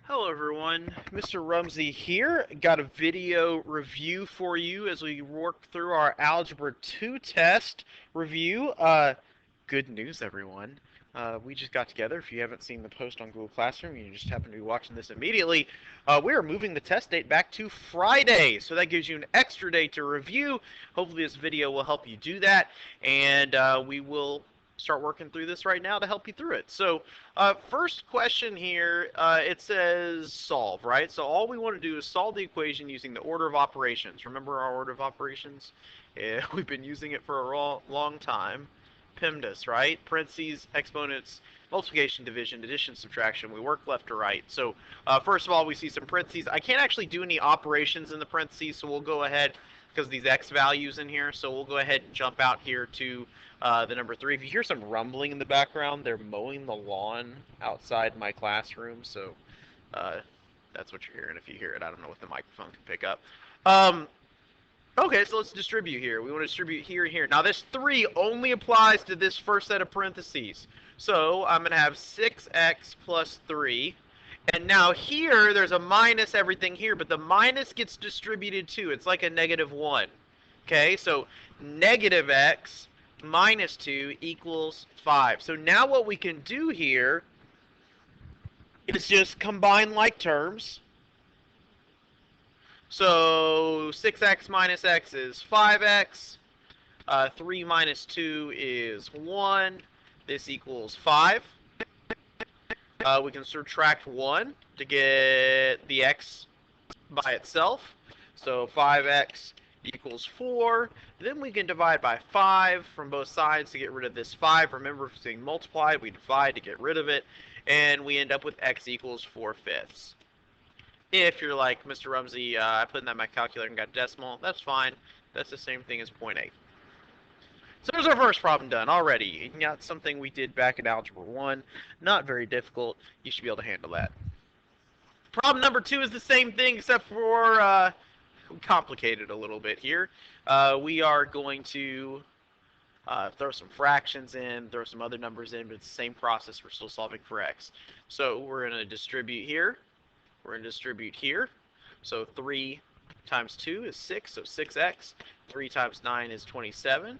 Hello everyone, Mr. Rumsey here. Got a video review for you as we work through our Algebra 2 test review. Good news everyone. We just got together. If you haven't seen the post on Google Classroom, you just happen to be watching this immediately. We are moving the test date back to Friday, so that gives you an extra day to review. Hopefully this video will help you do that, and we will start working through this right now to help you through it. So first question here, it says solve, right? So all we want to do is solve the equation using the order of operations. Remember our order of operations? Yeah, we've been using it for a long time. PEMDAS, right? Parentheses, exponents, multiplication, division, addition, subtraction. We work left to right. So first of all, we see some parentheses. I can't actually do any operations in the parentheses, so we'll go ahead, because these x values in here, so we'll go ahead and jump out here to the number 3. If you hear some rumbling in the background, they're mowing the lawn outside my classroom, so that's what you're hearing if you hear it. I don't know what the microphone can pick up. Okay, so let's distribute here. We want to distribute here and here. Now this 3 only applies to this first set of parentheses. So I'm going to have 6x plus 3. And now here, there's a minus everything here, but the minus gets distributed too. It's like a negative 1. Okay, so negative x minus 2 equals 5. So now what we can do here is just combine like terms. So 6x minus x is 5x. 3 minus 2 is 1. This equals 5. We can subtract 1 to get the x by itself. So 5x equals 4. Then we can divide by 5 from both sides to get rid of this 5. Remember, if it's being multiplied, we divide to get rid of it. And we end up with x equals 4/5. If you're like, Mr. Rumsey, I put in that in my calculator and got decimal, that's fine. That's the same thing as 0.8. So there's our first problem done already. You got something we did back in Algebra 1. Not very difficult. You should be able to handle that. Problem number 2 is the same thing, except for complicated a little bit here. We are going to throw some fractions in, throw some other numbers in, but it's the same process. We're still solving for x. So we're going to distribute here. We're going to distribute here. So 3 times 2 is 6, so 6x. 3 times 9 is 27.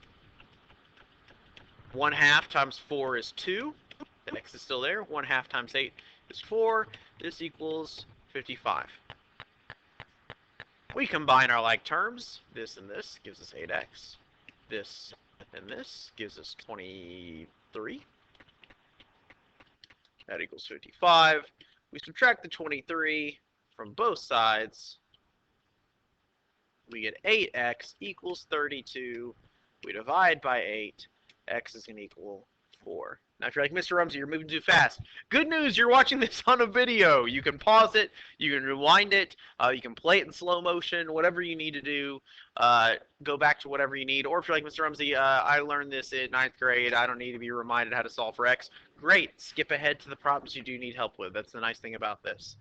1/2 times 4 is 2. The x is still there. 1/2 times 8 is 4. This equals 55. We combine our like terms. This and this gives us 8x. This and this gives us 23. That equals 55. We subtract the 23 from both sides. We get 8x equals 32. We divide by 8. X is going to equal 4. Now, if you're like, Mr. Rumsey, you're moving too fast. Good news, you're watching this on a video. You can pause it. You can rewind it. You can play it in slow motion, whatever you need to do. Go back to whatever you need. Or if you're like, Mr. Rumsey, I learned this in 9th grade. I don't need to be reminded how to solve for X. Great. Skip ahead to the problems you do need help with. That's the nice thing about this.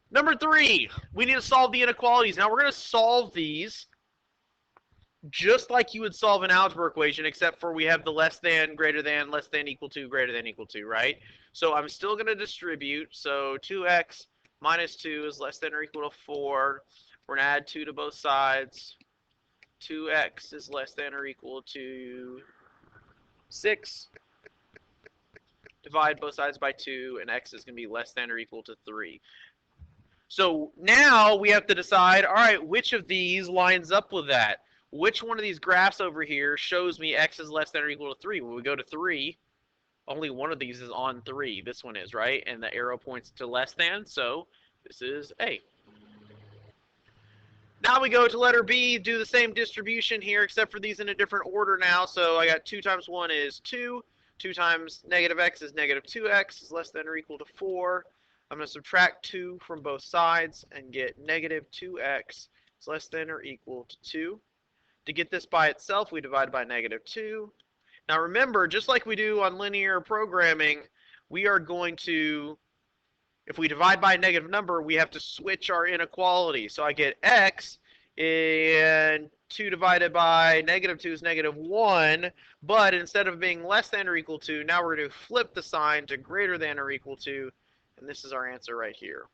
Number 3, we need to solve the inequalities. Now, we're going to solve these just like you would solve an algebra equation, except for we have the less than, greater than, less than, equal to, greater than, equal to, right? So I'm still going to distribute. So 2x minus 2 is less than or equal to 4. We're going to add 2 to both sides. 2x is less than or equal to 6. Divide both sides by 2, and x is going to be less than or equal to 3. So now we have to decide, all right, which of these lines up with that? Which one of these graphs over here shows me x is less than or equal to 3? When we go to 3, only one of these is on 3. This one is, right? And the arrow points to less than, so this is A. Now we go to letter B, do the same distribution here, except for these in a different order now. So I got 2 times 1 is 2. 2 times negative x is negative 2x is less than or equal to 4. I'm going to subtract 2 from both sides and get negative 2x is less than or equal to 2. To get this by itself, we divide by negative 2. Now remember, just like we do on linear programming, we are going to, if we divide by a negative number, we have to switch our inequality. So I get x, and 2 divided by negative 2 is negative 1, but instead of being less than or equal to, now we're going to flip the sign to greater than or equal to, and this is our answer right here.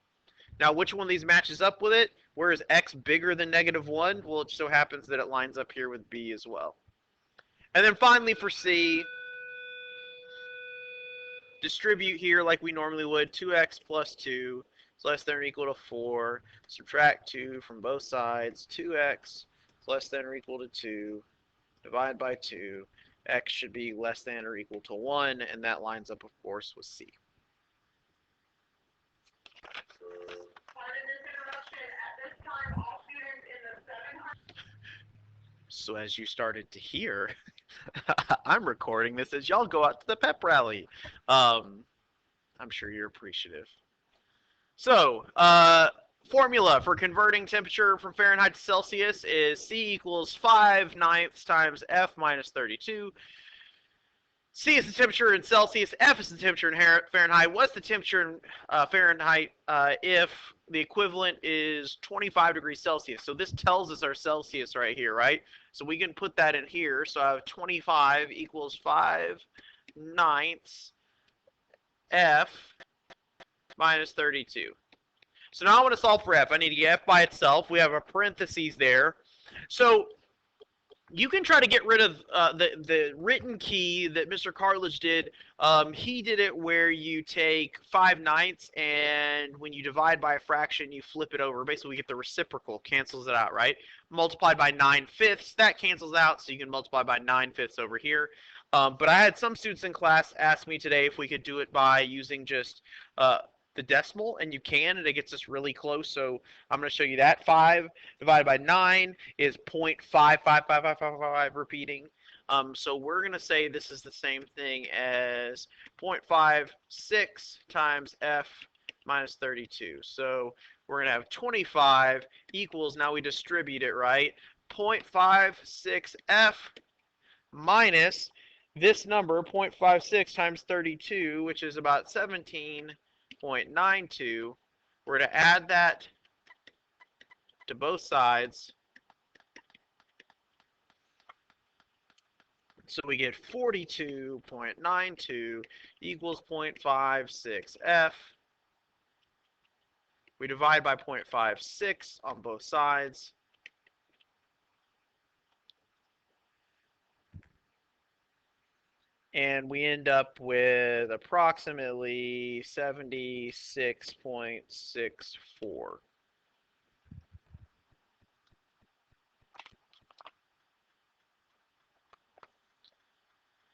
Now, which one of these matches up with it? Where is x bigger than -1? Well, it so happens that it lines up here with B as well. And then finally for C, distribute here like we normally would. 2x plus 2 is less than or equal to 4. Subtract 2 from both sides. 2x is less than or equal to 2. Divide by 2. X should be less than or equal to 1, and that lines up, of course, with C. So as you started to hear, I'm recording this as y'all go out to the pep rally. I'm sure you're appreciative. So, formula for converting temperature from Fahrenheit to Celsius is C equals 5/9 times F minus 32. C is the temperature in Celsius, F is the temperature in Fahrenheit. What's the temperature in Fahrenheit if the equivalent is 25 degrees Celsius? So this tells us our Celsius right here, right? So we can put that in here. So I have 25 equals 5/9 F minus 32. So now I want to solve for F. I need to get F by itself. We have a parentheses there. So you can try to get rid of the written key that Mr. Cartledge did. He did it where you take 5/9 and when you divide by a fraction, you flip it over. Basically, we get the reciprocal, cancels it out, right? Multiplied by 9/5, that cancels out, so you can multiply by 9/5 over here. But I had some students in class ask me today if we could do it by using just the decimal, and you can, and it gets us really close. So I'm going to show you that. 5 divided by 9 is 0.55555 repeating. So we're going to say this is the same thing as 0.56 times F minus 32. So we're going to have 25 equals, now we distribute it, right? 0.56 F minus this number, 0.56 times 32, which is about 17.92. We're to add that to both sides. So we get 42.92 equals 0.56 F. We divide by 0.56 on both sides. And we end up with approximately 76.64.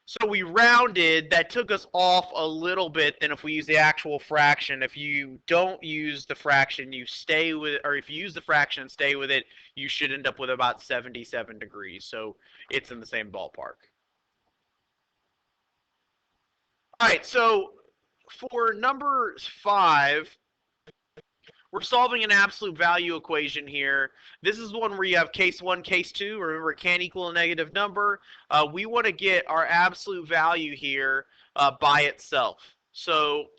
So we rounded, that took us off a little bit than if we use the actual fraction. If you don't use the fraction, you stay with, or if you use the fraction and stay with it, you should end up with about 77 degrees. So it's in the same ballpark. All right, so for number 5, we're solving an absolute value equation here. This is one where you have case 1, case 2. Remember, it can't equal a negative number. We want to get our absolute value here by itself. So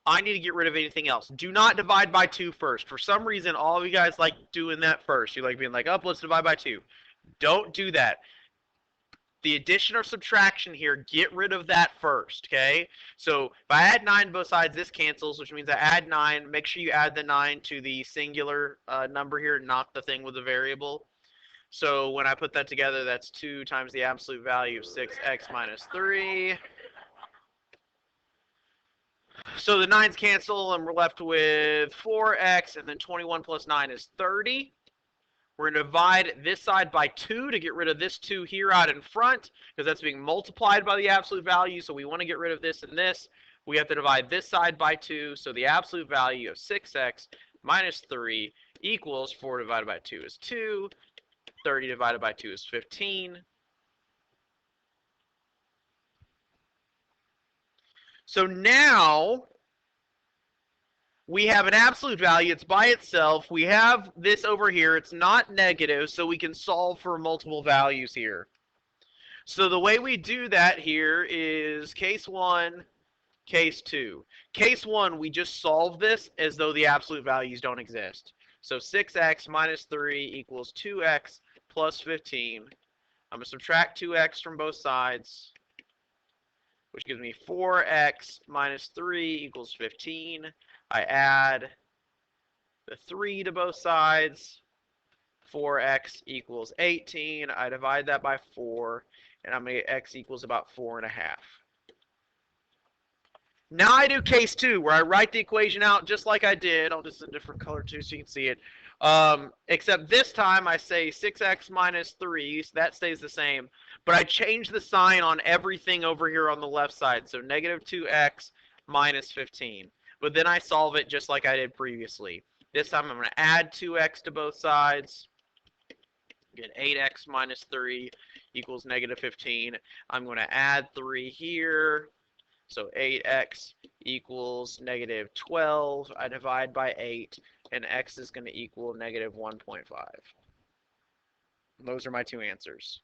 I need to get rid of anything else. Do not divide by 2 first. For some reason, all of you guys like doing that first. You like being like, oh, let's divide by 2. Don't do that. The addition or subtraction here, get rid of that first, okay? So if I add 9 to both sides, this cancels, which means I add 9. Make sure you add the 9 to the singular number here, not the thing with the variable. So when I put that together, that's 2 times the absolute value of 6x minus 3. So the 9's cancel, and we're left with 4x, and then 21 plus 9 is 30. We're going to divide this side by 2 to get rid of this 2 here out in front, because that's being multiplied by the absolute value, so we want to get rid of this and this. We have to divide this side by 2, so the absolute value of 6x minus 3 equals 4 divided by 2 is 2, 30 divided by 2 is 15. So now we have an absolute value. It's by itself. We have this over here. It's not negative, so we can solve for multiple values here. So the way we do that here is case 1, case 2. Case 1, we just solve this as though the absolute values don't exist. So 6x minus 3 equals 2x plus 15. I'm going to subtract 2x from both sides, which gives me 4x minus 3 equals 15. I add the 3 to both sides. 4x equals 18. I divide that by 4, and I'm going to get x equals about 4.5. Now I do case 2, where I write the equation out just like I did. I'll just a different color too so you can see it. Except this time I say 6x minus 3, so that stays the same. But I change the sign on everything over here on the left side. So negative 2x minus 15. But then I solve it just like I did previously. This time I'm going to add 2x to both sides. Get 8x minus 3 equals negative 15. I'm going to add 3 here. So 8x equals negative 12. I divide by 8, and x is going to equal negative 1.5. Those are my two answers.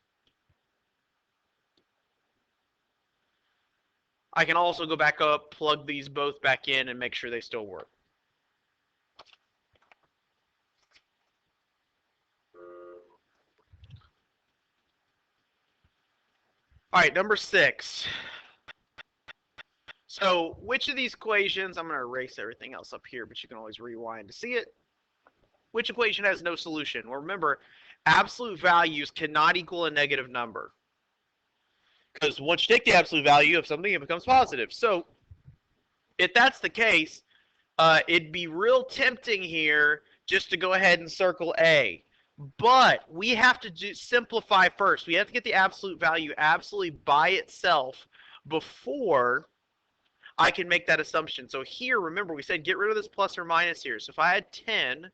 I can also go back up, plug these both back in, and make sure they still work. All right, number 6. So which of these equations, I'm going to erase everything else up here, but you can always rewind to see it. Which equation has no solution? Well, remember, absolute values cannot equal a negative number. Because once you take the absolute value of something, it becomes positive. So if that's the case, it'd be real tempting here just to go ahead and circle A. But we have to simplify first. We have to get the absolute value absolutely by itself before I can make that assumption. So here, remember, we said get rid of this plus or minus here. So if I had 10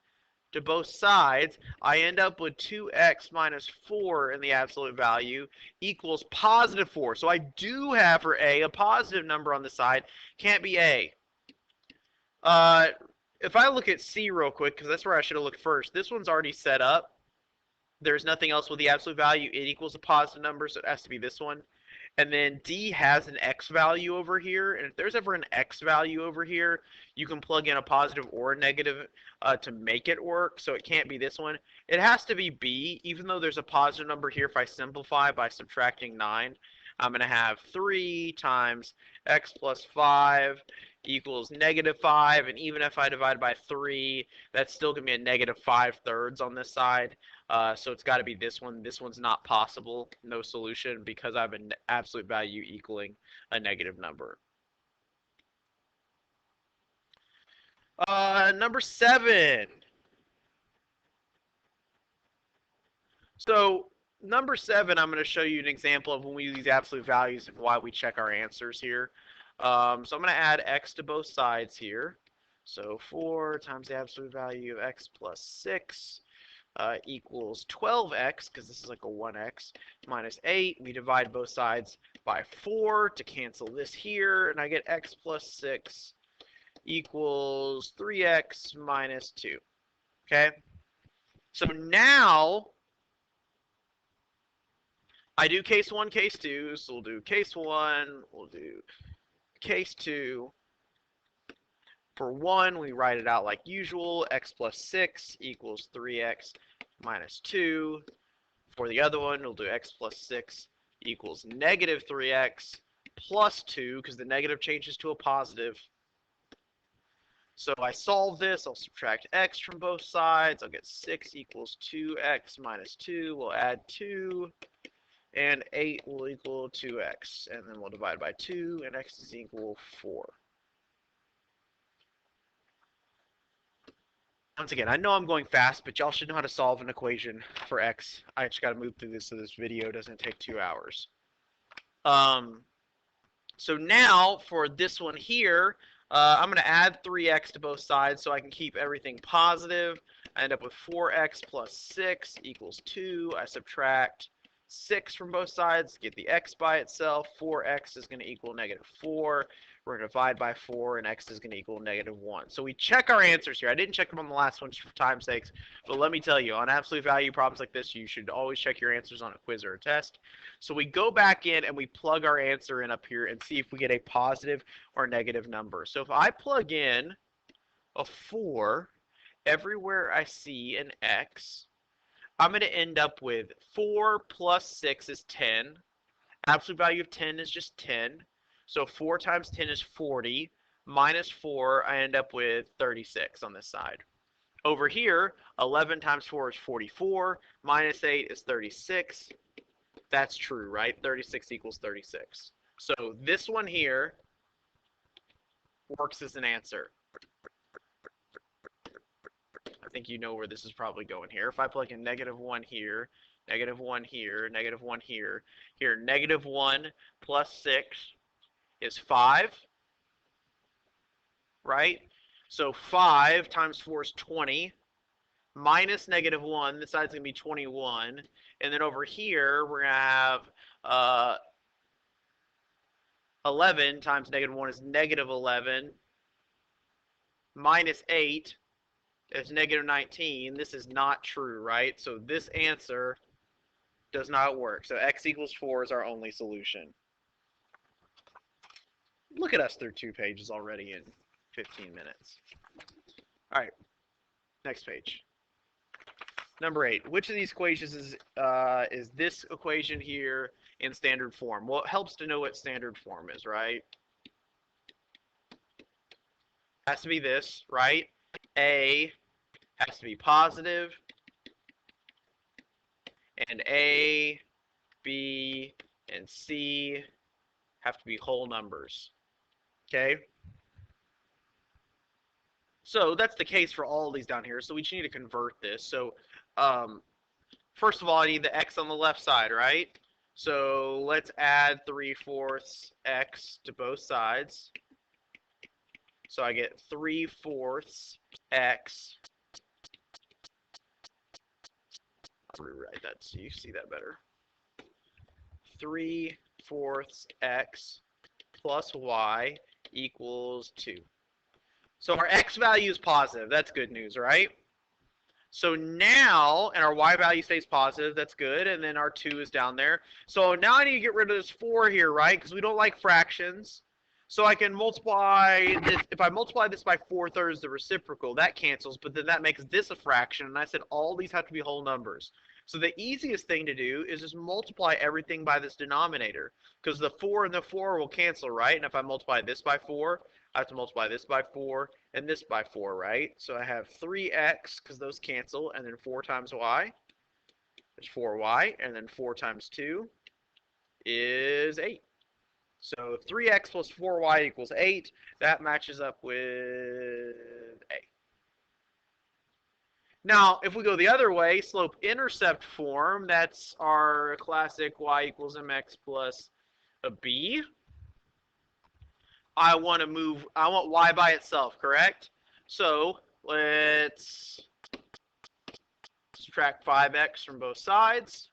to both sides, I end up with 2x minus 4 in the absolute value equals positive 4. So I do have for A a positive number on the side. Can't be A. If I look at C real quick, because that's where I should have looked first, this one's already set up. There's nothing else with the absolute value. It equals a positive number, so it has to be this one. And then D has an x value over here, and if there's ever an x value over here, you can plug in a positive or a negative to make it work, so it can't be this one. It has to be B, even though there's a positive number here. If I simplify by subtracting 9, I'm going to have 3 times x plus 5 equals negative 5, and even if I divide by 3, that's still going to be a negative 5/3 on this side. So it's got to be this one. This one's not possible, no solution, because I have an absolute value equaling a negative number. Number 7. So number 7, I'm going to show you an example of when we use these absolute values and why we check our answers here. So I'm going to add x to both sides here. So 4 times the absolute value of x plus 6 equals 12x, because this is like a 1x, minus 8. We divide both sides by 4 to cancel this here, and I get x plus 6 equals 3x minus 2. Okay? So now I do case 1, case 2, so we'll do case 1, we'll do case 2. For 1, we write it out like usual. X plus 6 equals 3x minus 2. For the other one, we'll do x plus 6 equals negative 3x plus 2, because the negative changes to a positive. So I solve this. I'll subtract x from both sides. I'll get 6 equals 2x minus 2. We'll add 2. And 8 will equal 2x. And then we'll divide by 2, and x is equal 4. Once again, I know I'm going fast, but y'all should know how to solve an equation for x. I just got to move through this so this video doesn't take 2 hours. So now for this one here, I'm going to add 3x to both sides so I can keep everything positive. I end up with 4x plus 6 equals 2. I subtract 6 from both sides, get the x by itself. 4x is going to equal negative 4. We're going to divide by 4, and x is going to equal negative 1. So we check our answers here. I didn't check them on the last one just for time's sakes, but let me tell you, on absolute value problems like this, you should always check your answers on a quiz or a test. So we go back in and we plug our answer in up here and see if we get a positive or negative number. So if I plug in a 4 everywhere I see an x, I'm going to end up with 4 plus 6 is 10. Absolute value of 10 is just 10. So 4 times 10 is 40. Minus 4, I end up with 36 on this side. Over here, 11 times 4 is 44. Minus 8 is 36. That's true, right? 36 equals 36. So this one here works as an answer. I think you know where this is probably going here. If I plug in -1 here, -1 here, -1 here, here, -1 plus 6 is 5, right? So 5 times 4 is 20, minus -1, this side's going to be 21, and then over here, we're going to have 11 times -1 is -11, minus 8 is -19. This is not true, right? So this answer does not work. So x equals 4 is our only solution. Look at us through 2 pages already in 15 minutes. All right, next page. Number 8. Which of these equations is this equation here in standard form? Well, it helps to know what standard form is, right? Has to be this, right? A has to be positive, and A, B, and C have to be whole numbers. Okay? So that's the case for all of these down here. So we just need to convert this. So first of all, I need the x on the left side, right? So let's add 3/4 x to both sides. So I get 3/4 x. I'll rewrite that so you see that better. 3/4 x plus y equals 2. So our x value is positive. That's good news, right? So now, and our y value stays positive. That's good. And then our 2 is down there. So now I need to get rid of this 4 here, right? Because we don't like fractions. So I can multiply this. If I multiply this by 4/3, the reciprocal, that cancels. But then that makes this a fraction. And I said all these have to be whole numbers. So the easiest thing to do is just multiply everything by this denominator. Because the 4 and the 4 will cancel, right? And if I multiply this by 4, I have to multiply this by 4 and this by 4, right? So I have 3x, because those cancel, and then 4 times y. There's 4y, and then 4 times 2 is 8. So 3x plus 4y equals 8. That matches up with A. Now, if we go the other way, slope-intercept form, that's our classic y equals mx plus a b. I want y by itself, correct? So let's subtract 5x from both sides.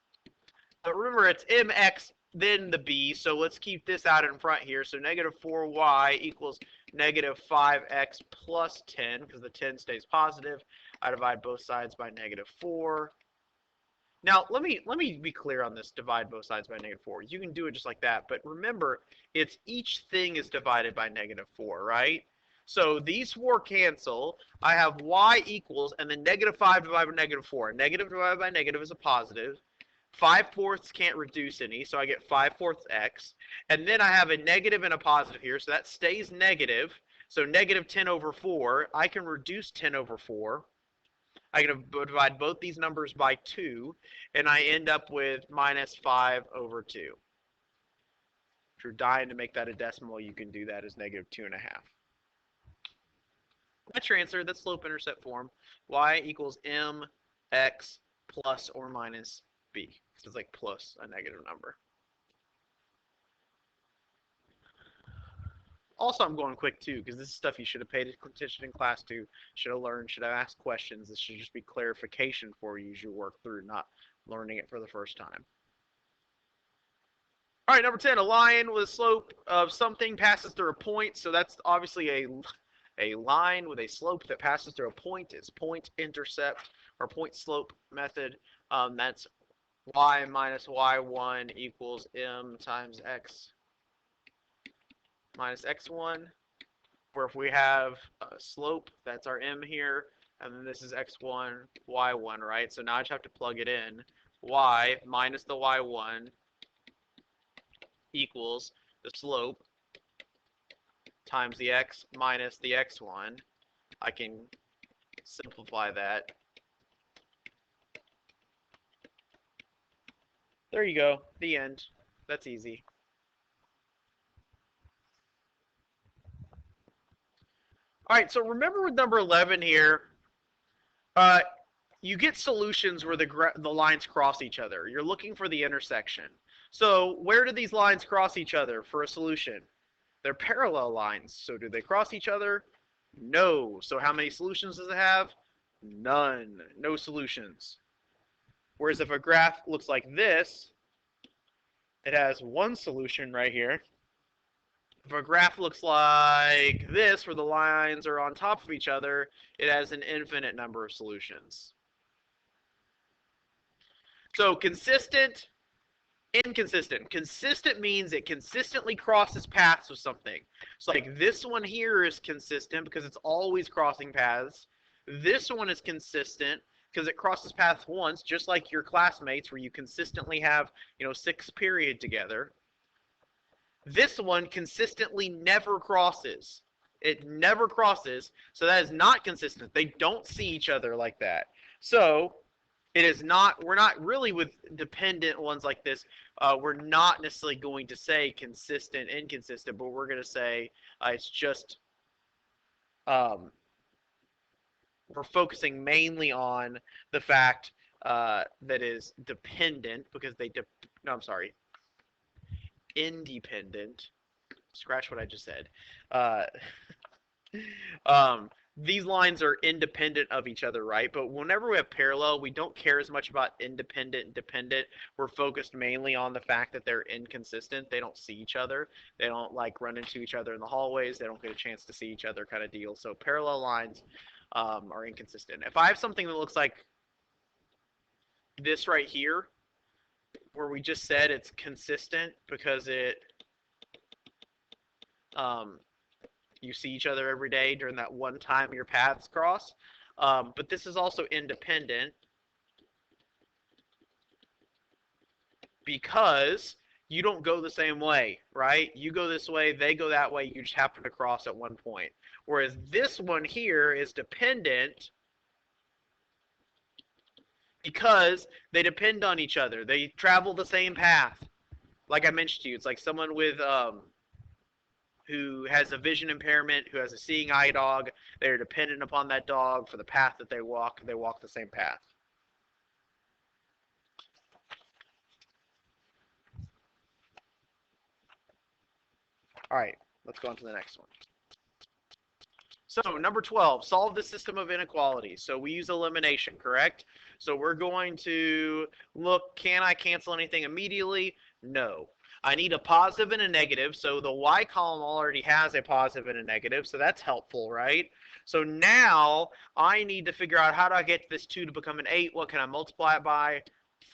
But remember, it's mx, then the b, so let's keep this out in front here. So -4y equals -5x plus 10, because the 10 stays positive. I divide both sides by -4. Now, let me be clear on this, divide both sides by -4. You can do it just like that, but remember, it's each thing is divided by -4, right? So these 4 cancel. I have y equals, and then -5 divided by -4. Negative divided by negative is a positive. 5/4 can't reduce any, so I get 5/4 x. And then I have a negative and a positive here, so that stays negative. So -10/4, I can reduce 10/4. I can divide both these numbers by 2, and I end up with -5/2. If you're dying to make that a decimal, you can do that as -2.5. That's your answer. That's slope-intercept form. Y equals mx plus or minus b. So it's like plus a negative number. Also, I'm going quick too, because this is stuff you should have paid attention in class to, should have learned, should have asked questions. This should just be clarification for you as you work through, not learning it for the first time. All right, number 10, a line with a slope of something passes through a point. So that's obviously a line with a slope that passes through a point. It's point intercept or point slope method. That's y minus y1 equals m times x minus x1, where if we have a slope, that's our m here, and then this is x1, y1, right? So now I just have to plug it in. Y minus the y1 equals the slope times the x minus the x1. I can simplify that. There you go. The end. That's easy. All right, so remember with number 11 here, you get solutions where the lines cross each other. You're looking for the intersection. So where do these lines cross each other for a solution? They're parallel lines. So do they cross each other? No. So how many solutions does it have? None. No solutions. Whereas if a graph looks like this, it has one solution right here. If a graph looks like this, where the lines are on top of each other, it has an infinite number of solutions. So consistent, inconsistent. Consistent means it consistently crosses paths with something. So like this one here is consistent because it's always crossing paths. This one is consistent because it crosses paths once, just like your classmates where you consistently have, 6 period together. This one consistently never crosses. It never crosses, so that is not consistent. They don't see each other like that. So it is not, we're not really with dependent ones like this, we're not necessarily going to say consistent, inconsistent, but we're going to say it's just, we're focusing mainly on the fact that is dependent because no, I'm sorry, independent. Scratch what I just said. These lines are independent of each other, right? But whenever we have parallel, we don't care as much about independent and dependent. We're focused mainly on the fact that they're inconsistent. They don't see each other. They don't like run into each other in the hallways. They don't get a chance to see each other kind of deal. So parallel lines are inconsistent. If I have something that looks like this right here, where we just said it's consistent because it you see each other every day during that one time your paths cross. But this is also independent because you don't go the same way, right? You go this way, they go that way, you just happen to cross at one point. Whereas this one here is dependent because they depend on each other. They travel the same path. Like I mentioned to you, it's like someone with who has a vision impairment, who has a seeing eye dog. They're dependent upon that dog for the path that they walk. They walk the same path. All right, let's go on to the next one. So number 12, solve the system of inequalities. So we use elimination, correct? So we're going to look, can I cancel anything immediately? No. I need a positive and a negative, so the y column already has a positive and a negative, so that's helpful, right? So now I need to figure out how do I get this 2 to become an 8? What can I multiply it by?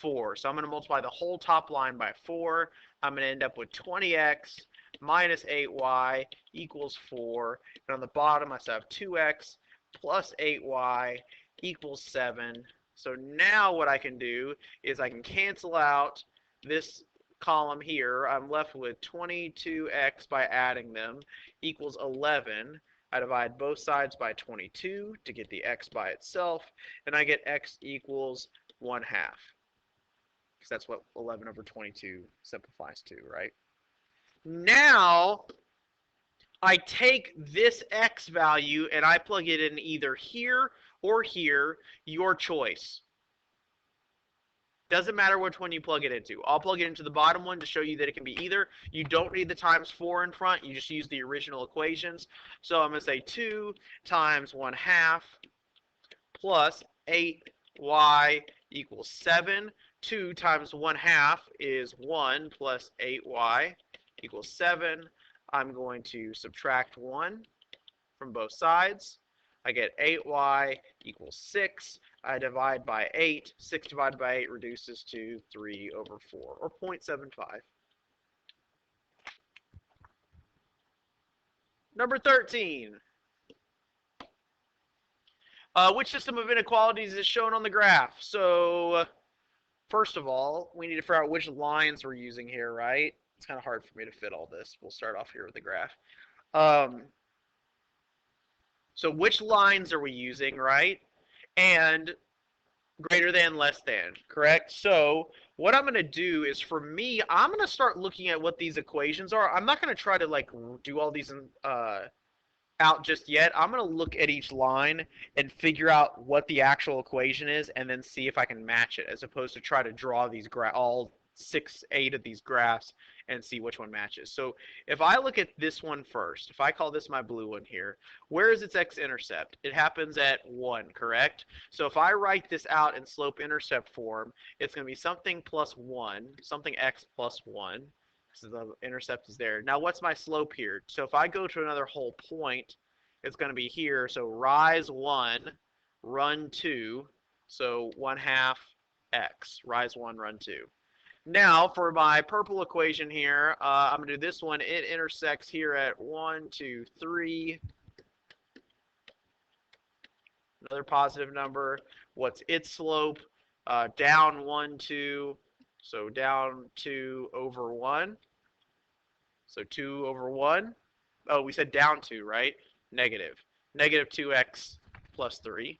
4. So I'm going to multiply the whole top line by 4. I'm going to end up with 20x minus 8y equals 4. And on the bottom, I still have 2x plus 8y equals 7. So now what I can do is I can cancel out this column here. I'm left with 22x by adding them equals 11. I divide both sides by 22 to get the x by itself, and I get x equals 1/2. Because that's what 11 over 22 simplifies to, right? Now, I take this x value and I plug it in either here or here, your choice. Doesn't matter which one you plug it into. I'll plug it into the bottom one to show you that it can be either. You don't need the times 4 in front. You just use the original equations. So I'm going to say 2 times 1/2 plus 8y equals 7. 2 times 1/2 is 1 plus 8y equals 7. I'm going to subtract 1 from both sides. I get 8y equals 6. I divide by 8. 6 divided by 8 reduces to 3 over 4, or 0.75. Number 13. Which system of inequalities is shown on the graph? So, first of all, we need to figure out which lines we're using here, right? It's kind of hard for me to fit all this. We'll start off here with the graph. So which lines are we using, right? And greater than, less than, correct? So what I'm going to do is, for me, I'm going to start looking at what these equations are. I'm not going to try to like do all these out just yet. I'm going to look at each line and figure out what the actual equation is, and then see if I can match it, as opposed to try to draw these all 8 of these graphs and see which one matches. So if I look at this one first, if I call this my blue one here, where is its x-intercept? It happens at 1, correct? So if I write this out in slope-intercept form, it's going to be something plus 1, something x plus 1, so the intercept is there. Now what's my slope here? So if I go to another whole point, it's going to be here. So rise 1, run 2, so 1/2 x. Rise 1, run 2. Now for my purple equation here, I'm going to do this one. It intersects here at 1, 2, 3. Another positive number. What's its slope? Down 1, 2. So down 2 over 1. So 2 over 1. Oh, we said down 2, right? Negative. Negative 2x plus 3.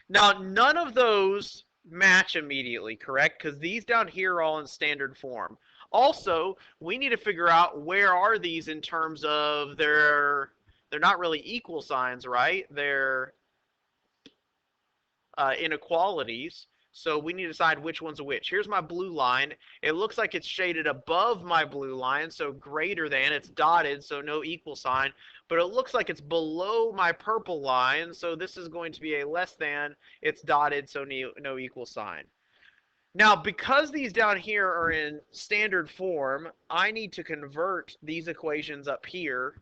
Now, none of those match immediately, correct? Because these down here are all in standard form. Also, we need to figure out where are these in terms of they're not really equal signs, right? They're inequalities. So we need to decide which one's which. Here's my blue line. It looks like it's shaded above my blue line, so greater than. It's dotted, so no equal sign. But it looks like it's below my purple line, so this is going to be a less than. It's dotted, so no equal sign. Now, because these down here are in standard form, I need to convert these equations up here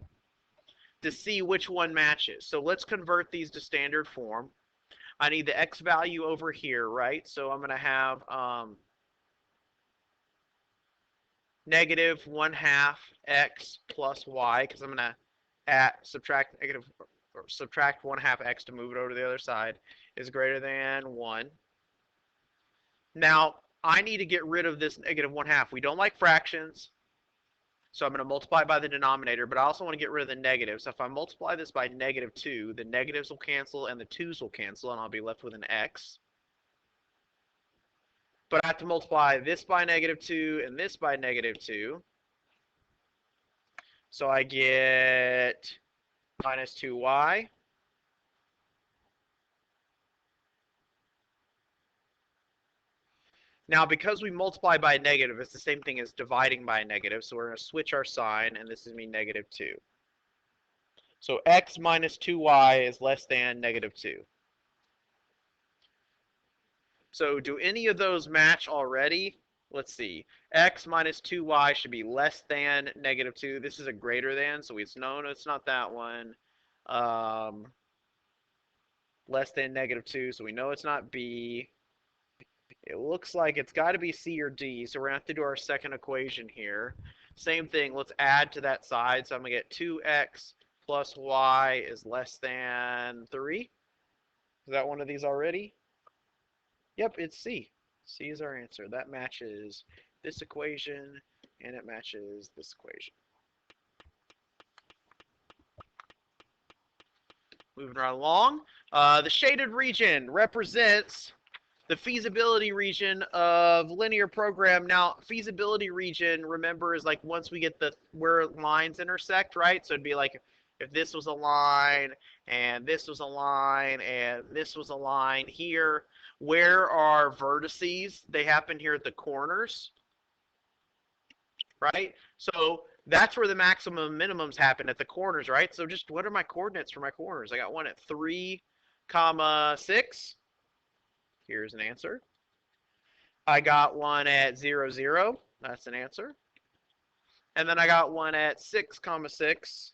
to see which one matches. So let's convert these to standard form. I need the x value over here, right? So I'm going to have negative 1/2 x plus y, because I'm going to subtract 1/2 x to move it over to the other side, is greater than 1. Now, I need to get rid of this negative 1/2. We don't like fractions, so I'm going to multiply by the denominator, but I also want to get rid of the negative. So if I multiply this by negative 2, the negatives will cancel and the 2's will cancel, and I'll be left with an x. But I have to multiply this by negative 2 and this by negative 2. So I get minus 2y. Now, because we multiply by a negative, it's the same thing as dividing by a negative, so we're going to switch our sign, and this is me negative 2. So x minus 2y is less than negative 2. So do any of those match already? Let's see. X minus 2y should be less than negative 2. This is a greater than, so it's known it's not that one. Less than negative 2, so we know it's not B. It looks like it's got to be C or D, so we're going to have to do our second equation here. Same thing, let's add to that side. So I'm going to get 2x plus y is less than 3. Is that one of these already? Yep, it's C. C is our answer. That matches this equation, and it matches this equation. Moving right along. The shaded region represents the feasibility region of linear program. Now, feasibility region, remember, is like once we get where lines intersect, right? So it'd be like if this was a line, and this was a line, and this was a line here. Where are vertices? They happen here at the corners, right? So that's where the maximum minimums happen, at the corners, right? So just what are my coordinates for my corners? I got one at 3, 6. Here's an answer. I got one at 0, 0. That's an answer. And then I got one at 6, 6.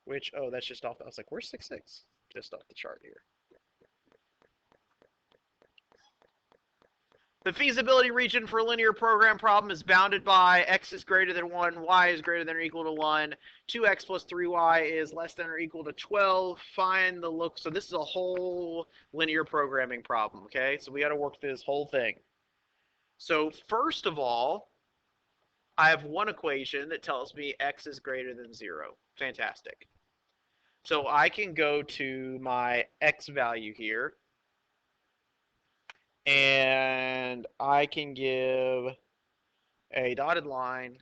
Which, oh, that's just off. I was like, where's 6, 6? Just off the chart here. The feasibility region for a linear program problem is bounded by x is greater than 1, y is greater than or equal to 1, 2x plus 3y is less than or equal to 12. Find the look. So this is a whole linear programming problem, okay? So we got to work through this whole thing. So first of all, I have one equation that tells me x is greater than 0. Fantastic. So I can go to my x value here, and I can give a dotted line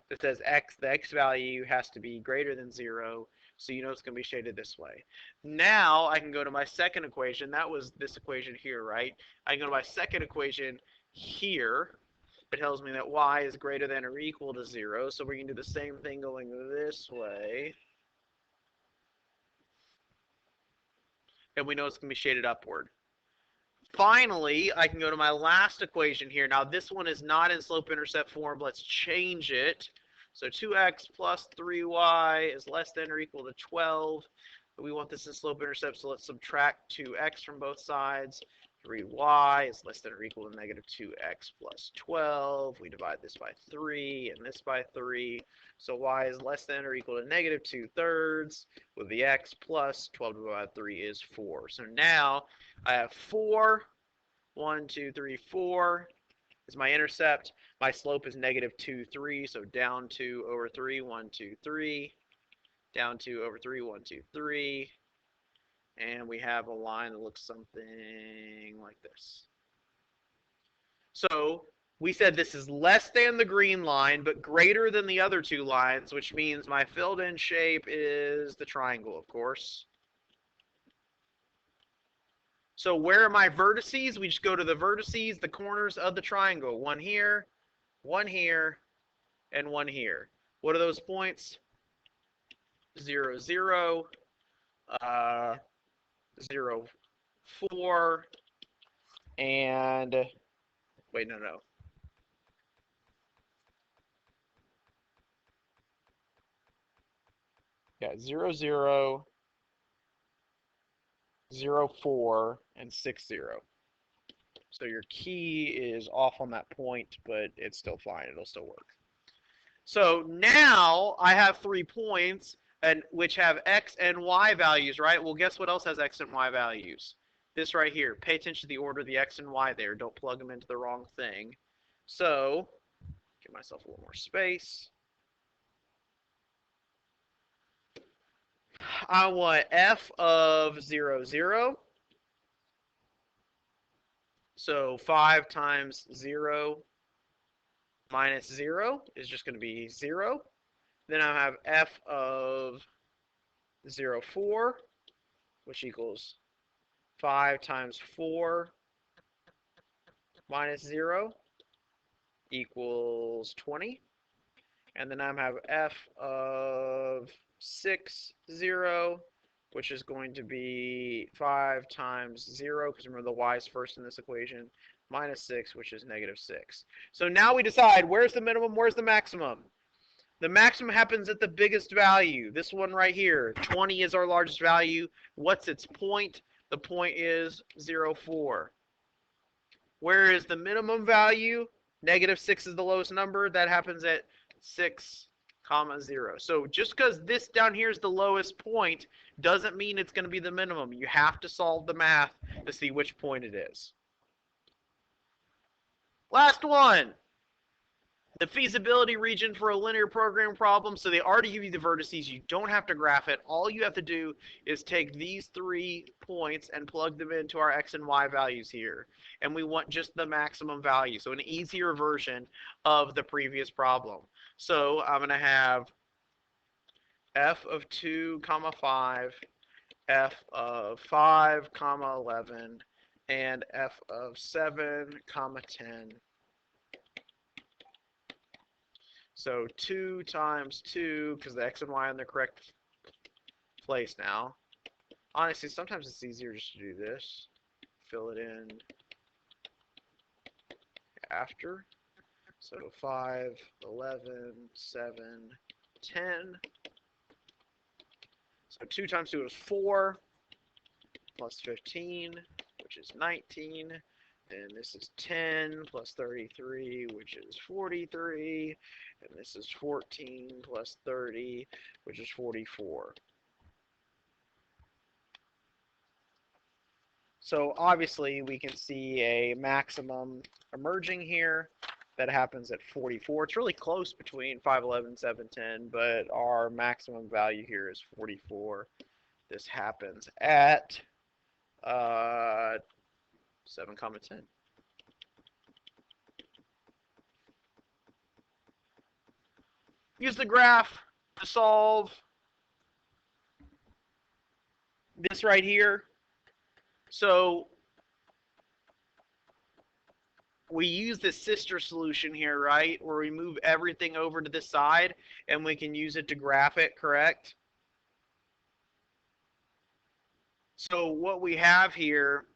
that says the x value has to be greater than 0, so you know it's going to be shaded this way. Now I can go to my second equation. That was this equation here, right? I can go to my second equation here. It tells me that y is greater than or equal to 0, so we can do the same thing going this way. And we know it's going to be shaded upward. Finally, I can go to my last equation here. Now, this one is not in slope-intercept form. Let's change it. So 2x plus 3y is less than or equal to 12. We want this in slope-intercept, so let's subtract 2x from both sides. 3y is less than or equal to negative 2x plus 12. We divide this by 3 and this by 3. So y is less than or equal to negative 2/3 with the x plus 12 divided by 3 is 4. So now I have 4. 1, 2, 3, 4 is my intercept. My slope is negative 2, 3. So down 2 over 3, 1, 2, 3. Down 2 over 3, 1, 2, 3. And we have a line that looks something like this. So we said this is less than the green line, but greater than the other two lines, which means my filled in shape is the triangle, of course. So where are my vertices? We just go to the vertices, the corners of the triangle. One here, and one here. What are those points? 0, 0, 0, 4, and wait, no. Yeah, 0, 0, 0, 4, and 6, 0. So your key is off on that point, but it's still fine. It'll still work. So now I have 3 points, and which have x and y values, right? Well, guess what else has x and y values? This right here. Pay attention to the order of the x and y there. Don't plug them into the wrong thing. So, give myself a little more space. I want f of 0, 0. So 5 times 0 minus 0 is just going to be 0. Then I have f of 0, 4, which equals 5 times 4 minus 0 equals 20. And then I have f of 6, 0, which is going to be 5 times 0, because remember the y is first in this equation, minus 6, which is negative 6. So now we decide where's the minimum, where's the maximum. The maximum happens at the biggest value. This one right here, 20 is our largest value. What's its point? The point is 0, 4. Where is the minimum value? Negative 6 is the lowest number. That happens at 6, 0. So just because this down here is the lowest point doesn't mean it's going to be the minimum. You have to solve the math to see which point it is. Last one. The feasibility region for a linear programming problem. So they already give you the vertices. You don't have to graph it. All you have to do is take these 3 points and plug them into our x and y values here. And we want just the maximum value. So an easier version of the previous problem. So I'm going to have f of 2, 5, f of 5, 11, and f of 7, 10. So 2 times 2, because the x and y are in the correct place now. Honestly, sometimes it's easier just to do this. Fill it in after. So 5, 11, 7, 10. So 2 times 2 is 4, plus 15, which is 19. And this is 10 plus 33, which is 43. And this is 14 plus 30, which is 44. So obviously we can see a maximum emerging here. that happens at 44. It's really close between 511 and 710, but our maximum value here is 44. This happens at 7, 10. Use the graph to solve this right here. So we use the sister solution here, right, where we move everything over to this side, and we can use it to graph it, correct? So what we have here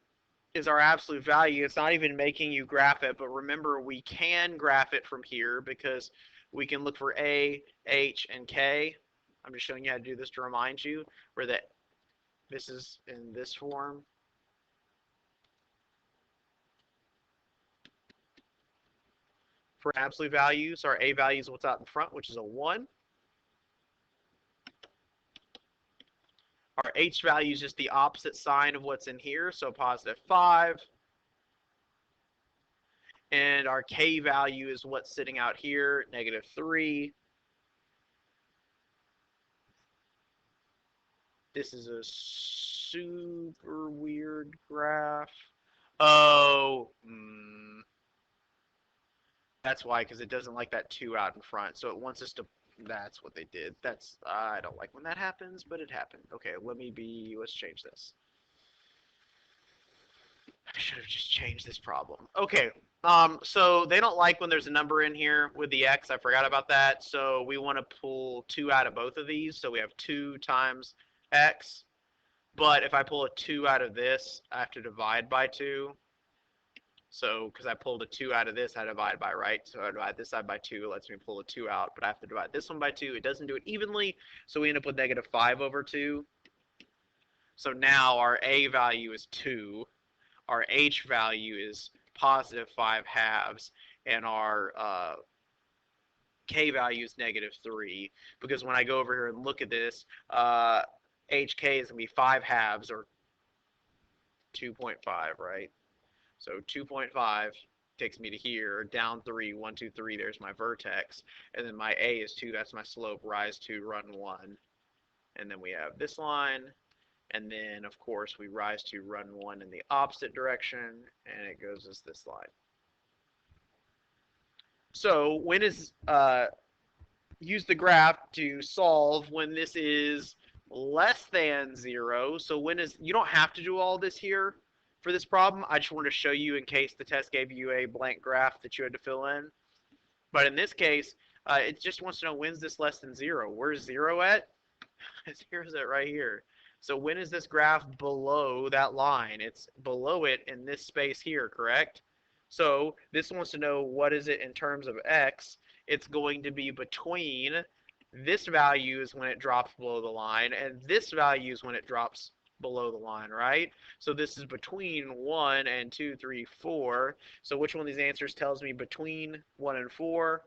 is our absolute value. It's not even making you graph it, but remember, we can graph it from here because we can look for A, H, and K. I'm just showing you how to do this to remind you where this is in this form. For absolute values, our A value is what's out in front, which is a 1. Our H value is just the opposite sign of what's in here, so positive 5. And our K value is what's sitting out here, negative 3. This is a super weird graph. Oh, that's why, because it doesn't like that 2 out in front. So it wants us to, that's what they did. I don't like when that happens, but it happened. Okay, let's change this. I should have just changed this problem. Okay, so they don't like when there's a number in here with the x. I forgot about that. So we want to pull 2 out of both of these. So we have 2 times x. But if I pull a 2 out of this, I have to divide by 2. So because I pulled a 2 out of this, I divide by, right? So I divide this side by 2. It lets me pull a 2 out. But I have to divide this one by 2. It doesn't do it evenly. So we end up with negative 5 over 2. So now our a value is 2. Our h value is positive 5 halves, and our k value is negative 3. Because when I go over here and look at this, hk is going to be 5 halves, or 2.5, right? So 2.5 takes me to here, down 3, 1, 2, 3, there's my vertex. And then my a is 2, that's my slope, rise 2, run 1. And then we have this line. And then, of course, we rise to run 1 in the opposite direction, and it goes as this line. So when is use the graph to solve when this is less than 0. So when is, you don't have to do all this here for this problem. I just want to show you in case the test gave you a blank graph that you had to fill in. But in this case, it just wants to know when's this less than 0. Where's 0 at? 0's at right here. So when is this graph below that line? It's below it in this space here, correct? So this wants to know what is it in terms of x. It's going to be between this value is when it drops below the line, and this value is when it drops below the line, right? So this is between 1 and 2, 3, 4. So which one of these answers tells me between 1 and 4?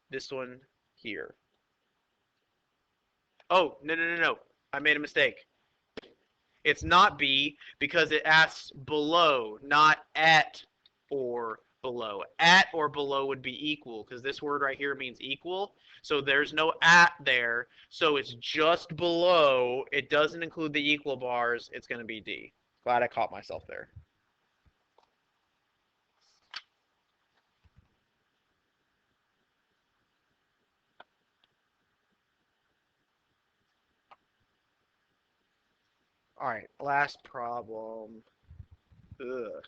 This one here. Oh, no. I made a mistake. It's not B because it asks below, not at or below. At or below would be equal because this word right here means equal. So there's no at there. So it's just below. It doesn't include the equal bars. It's going to be D. Glad I caught myself there. All right, last problem. Ugh.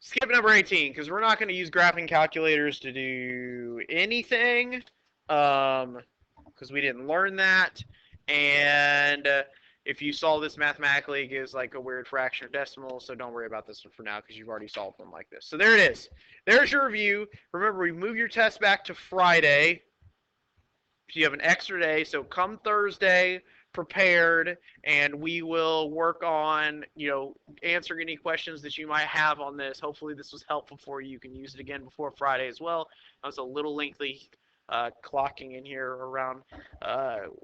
Skip number 18 because we're not going to use graphing calculators to do anything because we didn't learn that. And if you solve this mathematically, it gives like a weird fraction or decimal, so don't worry about this one for now because you've already solved one like this. So there it is. There's your review. Remember, we move your test back to Friday. If you have an extra day, so come Thursday prepared, and we will work on, answering any questions that you might have on this. Hopefully this was helpful for you. You can use it again before Friday as well. That was a little lengthy clocking in here around,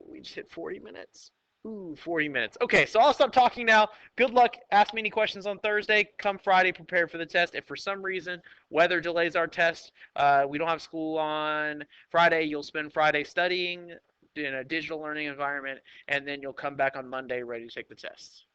we just hit 40 minutes. Ooh, 40 minutes. Okay, so I'll stop talking now. Good luck. Ask me any questions on Thursday. Come Friday, prepare for the test. If for some reason weather delays our test, we don't have school on Friday, you'll spend Friday studying in a digital learning environment, and then you'll come back on Monday ready to take the tests.